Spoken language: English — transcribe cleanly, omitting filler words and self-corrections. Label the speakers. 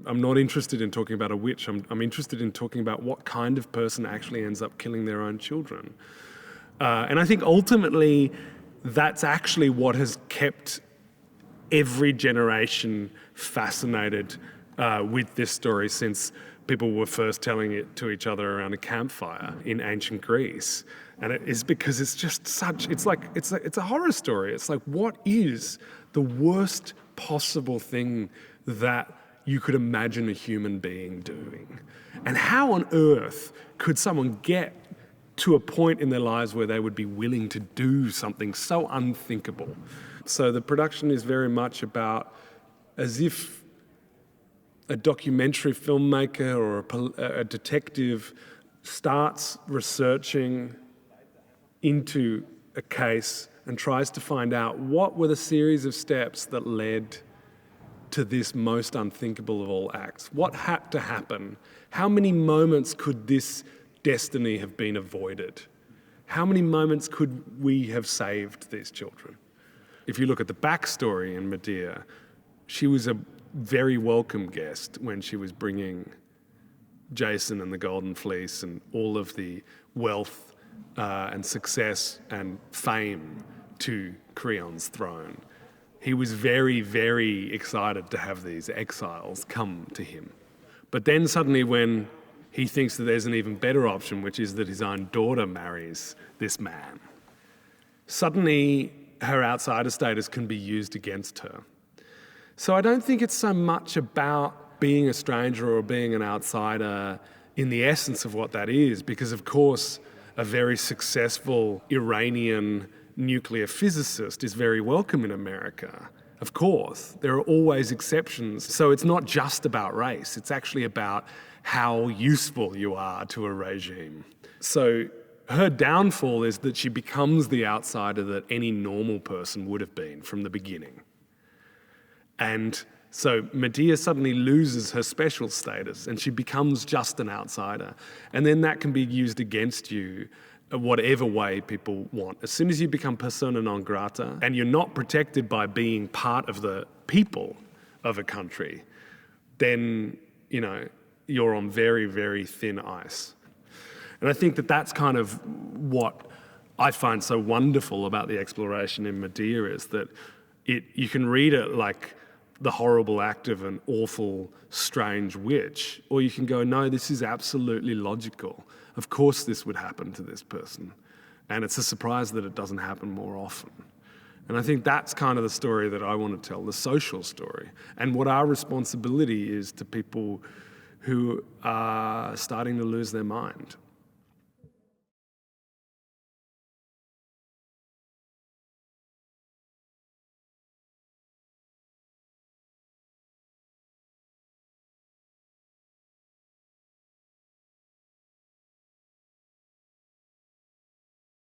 Speaker 1: I'm not interested in talking about a witch. I'm interested in talking about what kind of person actually ends up killing their own children. And I think ultimately that's actually what has kept every generation fascinated with this story since people were first telling it to each other around a campfire in ancient Greece. And it is because it's just it's a horror story. It's like, what is the worst possible thing that you could imagine a human being doing? And how on earth could someone get to a point in their lives where they would be willing to do something so unthinkable? So the production is very much about as if a documentary filmmaker or a detective starts researching into a case and tries to find out what were the series of steps that led to this most unthinkable of all acts. What had to happen? How many moments could this destiny have been avoided? How many moments could we have saved these children? If you look at the backstory in Medea, she was a very welcome guest when she was bringing Jason and the Golden Fleece and all of the wealth and success and fame to Creon's throne. He was very, very excited to have these exiles come to him. But then suddenly when he thinks that there's an even better option, which is that his own daughter marries this man, suddenly her outsider status can be used against her. So I don't think it's so much about being a stranger or being an outsider in the essence of what that is, because of course a very successful Iranian nuclear physicist is very welcome in America. Of course, there are always exceptions. So it's not just about race, it's actually about how useful you are to a regime. So her downfall is that she becomes the outsider that any normal person would have been from the beginning. And so Medea suddenly loses her special status and she becomes just an outsider. And then that can be used against you whatever way people want. As soon as you become persona non grata and you're not protected by being part of the people of a country, then, you're on very, very thin ice. And I think that that's kind of what I find so wonderful about the exploration in Medea is that you can read it like the horrible act of an awful, strange witch, or you can go, no, this is absolutely logical. Of course this would happen to this person. And it's a surprise that it doesn't happen more often. And I think that's kind of the story that I want to tell, the social story, and what our responsibility is to people who are starting to lose their mind.